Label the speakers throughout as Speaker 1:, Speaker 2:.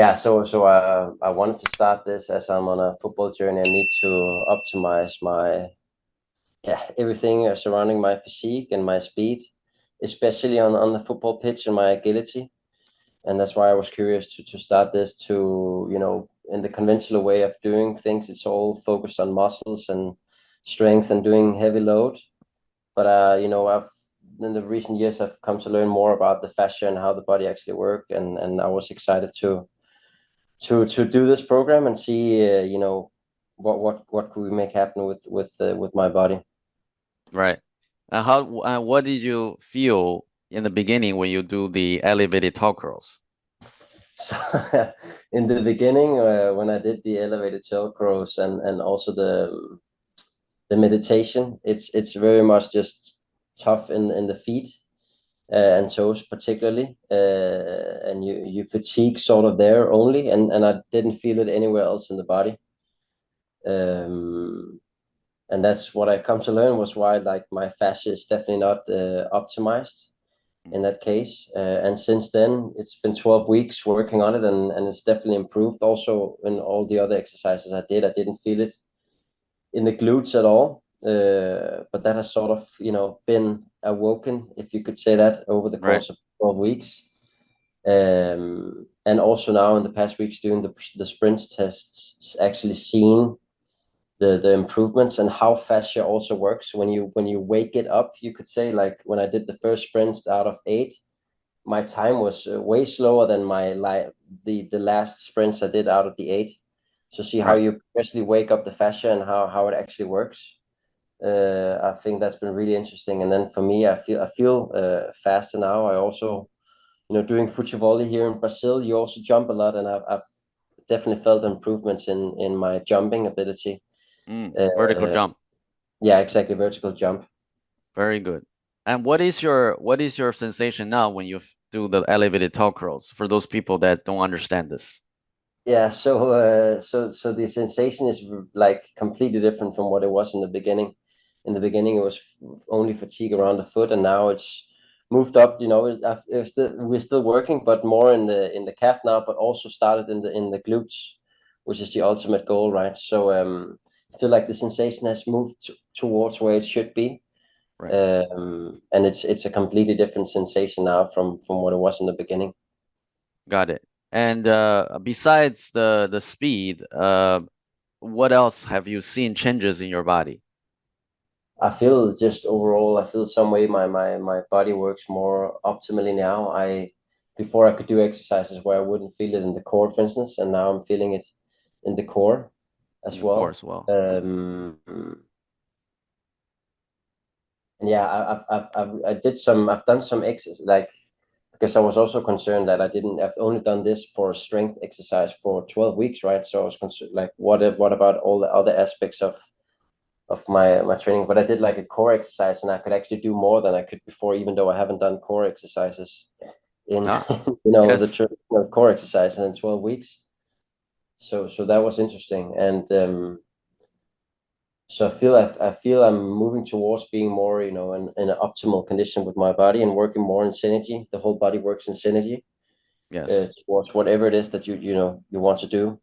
Speaker 1: Yeah, I wanted to start this as I'm on a football journey. I need to optimize my everything surrounding my physique and my speed, especially on the football pitch and my agility. And that's why I was curious to start this to, in the conventional way of doing things, it's all focused on muscles and strength and doing heavy load. But I've in the recent years I've come to learn more about the fascia and how the body actually work, and I was excited to do this program and see what could we make happen with my body.
Speaker 2: Right. What did you feel in the beginning when you do the elevated toe curls?
Speaker 1: So in the beginning, when I did the elevated toe curls and also the meditation, it's very much just tough in the feet and toes particularly, and you fatigue sort of there only, and I didn't feel it anywhere else in the body. And that's what I come to learn was why like my fascia is definitely not optimized in that case. And since then, it's been 12 weeks working on it, and it's definitely improved. Also, in all the other exercises I didn't feel it in the glutes at all. But that has sort of, been awoken, if you could say that, over the course of 12 weeks. And also now in the past weeks doing the sprints tests, actually seen the improvements and how fascia also works when you wake it up, you could say. Like when I did the first sprint out of 8, my time was way slower than the last sprints I did out of the 8. So see how you actually wake up the fascia and how it actually works. I think that's been really interesting. And then for me, I feel faster now. I also, doing futsal volley here in Brazil, you also jump a lot, and I've definitely felt improvements in my jumping ability.
Speaker 2: Vertical jump.
Speaker 1: Yeah, exactly, vertical jump.
Speaker 2: Very good. And what is your sensation now when you do the elevated toe curls for those people that don't understand this?
Speaker 1: Yeah, so the sensation is like completely different from what it was in the beginning. In the beginning, it was only fatigue around the foot, and now it's moved up. We're still working, but more in the calf now, but also started in the glutes, which is the ultimate goal, right? So I feel like the sensation has moved towards where it should be, and it's a completely different sensation now from what it was in the beginning.
Speaker 2: Got it. And besides the speed, what else have you seen changes in your body?
Speaker 1: I feel just overall, I feel some way my body works more optimally now. Before I could do exercises where I wouldn't feel it in the core, for instance, and now I'm feeling it in the core as well.
Speaker 2: Core as well.
Speaker 1: And yeah, I've done some exercise, like, because I was also concerned that I've only done this for strength exercise for 12 weeks, right? So I was concerned, like, what about all the other aspects of my training? But I did like a core exercise, and I could actually do more than I could before, even though I haven't done core exercises in the traditional core exercise in 12 weeks. So that was interesting. And so I feel I'm moving towards being more, in an optimal condition with my body and working more in synergy. The whole body works in synergy.
Speaker 2: Yes.
Speaker 1: Towards whatever it is that you want to do.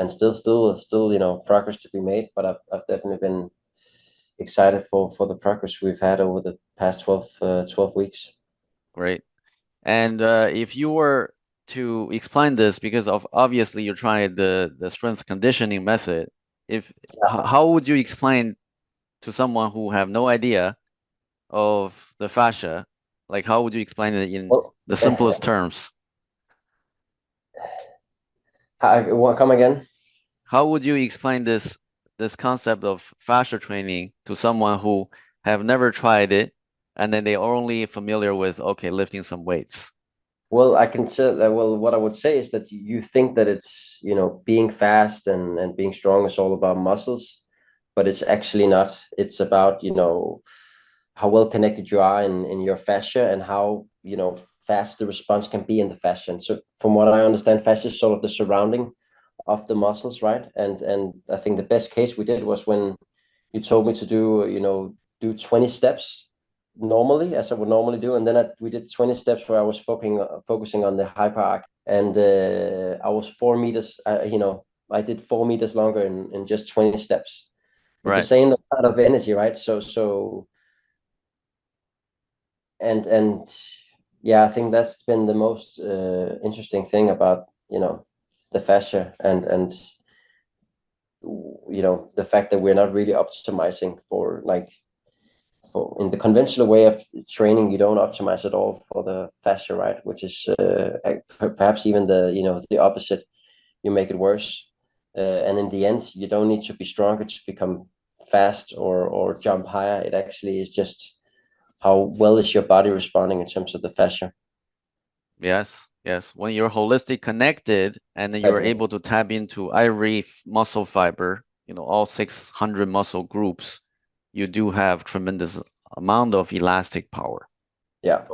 Speaker 1: And still, progress to be made, but I've definitely been excited for the progress we've had over the past 12 weeks.
Speaker 2: Great. And if you were to explain this, because obviously you tried the strength conditioning method, how would you explain to someone who have no idea of the fascia? Like, how would you explain it in the simplest terms?
Speaker 1: Come again?
Speaker 2: How would you explain this concept of fascia training to someone who have never tried it, and then they're only familiar with, okay, lifting some weights?
Speaker 1: Well, I can say, what I would say is that you think that it's, being fast and being strong is all about muscles, but it's actually not. It's about, how well connected you are in your fascia, and how, fast the response can be in the fascia. And so from what I understand, fascia is sort of the surrounding of the muscles, right? And I think the best case we did was when you told me to do 20 steps normally as I would normally do, and then we did 20 steps where I was focusing on the Hyperarch, and I was 4 meters. I did 4 meters longer in just 20 steps with the same amount of energy, right? And yeah, I think that's been the most interesting thing about the fascia and the fact that we're not really optimizing for in the conventional way of training. You don't optimize at all for the fascia, right? Which is perhaps even the opposite. You make it worse, and in the end, you don't need to be stronger to become fast or jump higher. It actually is just how well is your body responding in terms of the fascia.
Speaker 2: Yes. When you're holistic connected, and then you're able to tap into every muscle fiber, all 600 muscle groups, you do have tremendous amount of elastic power.
Speaker 1: Yeah.